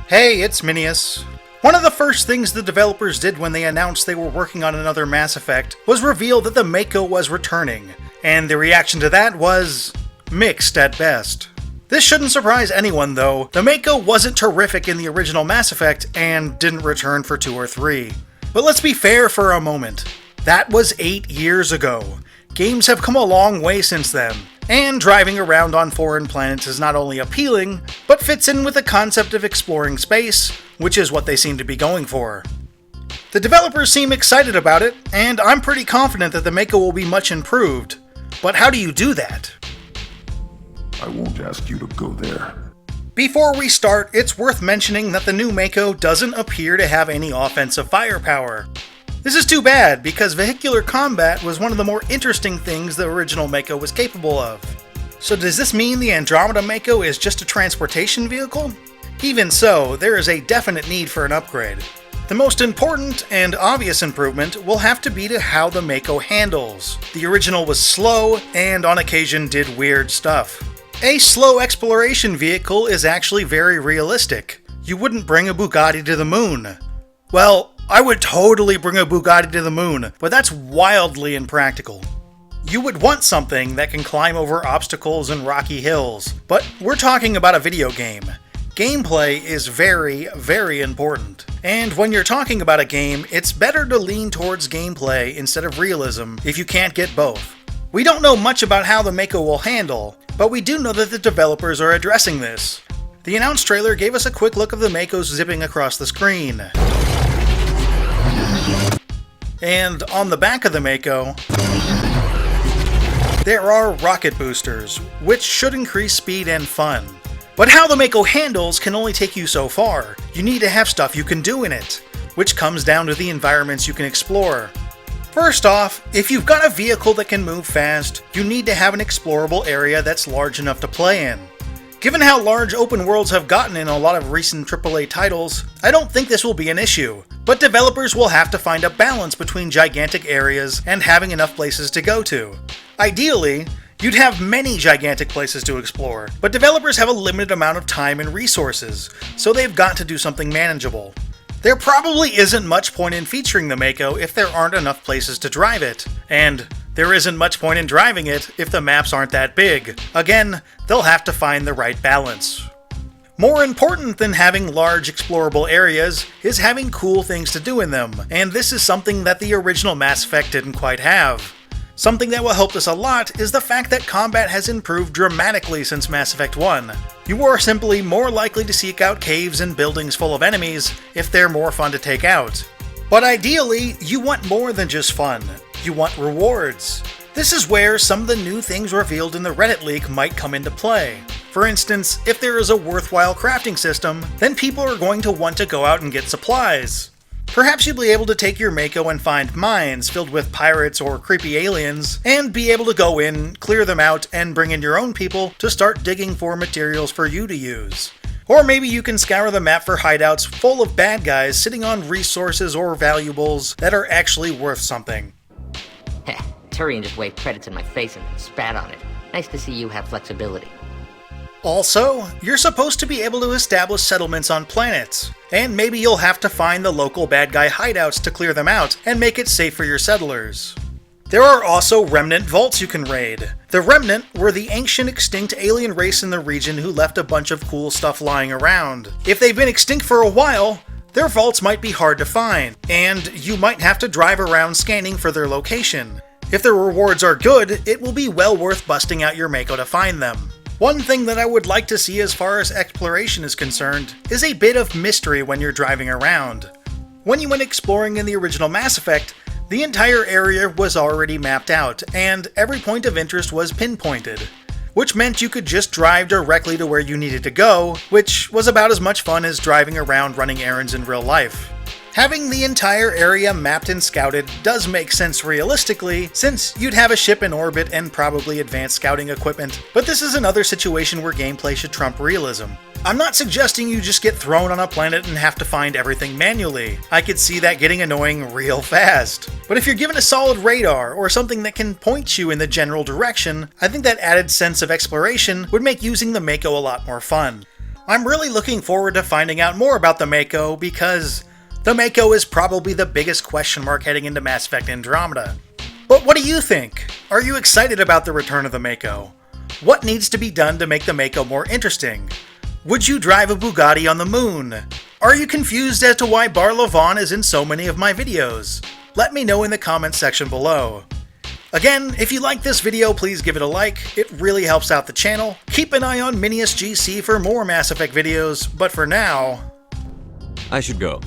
Hey, it's Minius. One of the first things the developers did when they announced they were working on another Mass Effect was reveal that the Mako was returning, and the reaction to that was mixed at best. This shouldn't surprise anyone though, the Mako wasn't terrific in the original Mass Effect and didn't return for 2 or 3. But let's be fair for a moment. That was 8 years ago. Games have come a long way since then, and driving around on foreign planets is not only appealing, but fits in with the concept of exploring space, which is what they seem to be going for. The developers seem excited about it, and I'm pretty confident that the Mako will be much improved. But how do you do that? I won't ask you to go there. Before we start, it's worth mentioning that the new Mako doesn't appear to have any offensive firepower. This is too bad, because vehicular combat was one of the more interesting things the original Mako was capable of. So does this mean the Andromeda Mako is just a transportation vehicle? Even so, there is a definite need for an upgrade. The most important and obvious improvement will have to be to how the Mako handles. The original was slow, and on occasion did weird stuff. A slow exploration vehicle is actually very realistic. You wouldn't bring a Bugatti to the moon. Well, I would totally bring a Bugatti to the moon, but that's wildly impractical. You would want something that can climb over obstacles and rocky hills, but we're talking about a video game. Gameplay is very, very important. And when you're talking about a game, it's better to lean towards gameplay instead of realism if you can't get both. We don't know much about how the Mako will handle, but we do know that the developers are addressing this. The announced trailer gave us a quick look of the Makos zipping across the screen. And on the back of the Mako, there are rocket boosters, which should increase speed and fun. But how the Mako handles can only take you so far. You need to have stuff you can do in it, which comes down to the environments you can explore. First off, if you've got a vehicle that can move fast, you need to have an explorable area that's large enough to play in. Given how large open worlds have gotten in a lot of recent AAA titles, I don't think this will be an issue, but developers will have to find a balance between gigantic areas and having enough places to go to. Ideally, you'd have many gigantic places to explore, but developers have a limited amount of time and resources, so they've got to do something manageable. There probably isn't much point in featuring the Mako if there aren't enough places to drive it, and there isn't much point in driving it if the maps aren't that big. Again, they'll have to find the right balance. More important than having large explorable areas is having cool things to do in them, and this is something that the original Mass Effect didn't quite have. Something that will help us a lot is the fact that combat has improved dramatically since Mass Effect 1. You are simply more likely to seek out caves and buildings full of enemies if they're more fun to take out. But ideally, you want more than just fun. You want rewards. This is where some of the new things revealed in the Reddit leak might come into play. For instance, if there is a worthwhile crafting system, then people are going to want to go out and get supplies. Perhaps you'll be able to take your Mako and find mines filled with pirates or creepy aliens, and be able to go in, clear them out, and bring in your own people to start digging for materials for you to use. Or maybe you can scour the map for hideouts full of bad guys sitting on resources or valuables that are actually worth something. Heh, Turian just waved credits in my face and spat on it. Nice to see you have flexibility. Also, you're supposed to be able to establish settlements on planets, and maybe you'll have to find the local bad guy hideouts to clear them out and make it safe for your settlers. There are also Remnant vaults you can raid. The Remnant were the ancient extinct alien race in the region who left a bunch of cool stuff lying around. If they've been extinct for a while, their vaults might be hard to find, and you might have to drive around scanning for their location. If the rewards are good, it will be well worth busting out your Mako to find them. One thing that I would like to see as far as exploration is concerned is a bit of mystery when you're driving around. When you went exploring in the original Mass Effect, the entire area was already mapped out, and every point of interest was pinpointed, which meant you could just drive directly to where you needed to go, which was about as much fun as driving around running errands in real life. Having the entire area mapped and scouted does make sense realistically, since you'd have a ship in orbit and probably advanced scouting equipment, but this is another situation where gameplay should trump realism. I'm not suggesting you just get thrown on a planet and have to find everything manually. I could see that getting annoying real fast. But if you're given a solid radar or something that can point you in the general direction, I think that added sense of exploration would make using the Mako a lot more fun. I'm really looking forward to finding out more about the Mako because the Mako is probably the biggest question mark heading into Mass Effect Andromeda. But what do you think? Are you excited about the return of the Mako? What needs to be done to make the Mako more interesting? Would you drive a Bugatti on the moon? Are you confused as to why Bar Levon is in so many of my videos? Let me know in the comments section below. Again, if you like this video, please give it a like. It really helps out the channel. Keep an eye on Minius GC for more Mass Effect videos, but for now... I should go.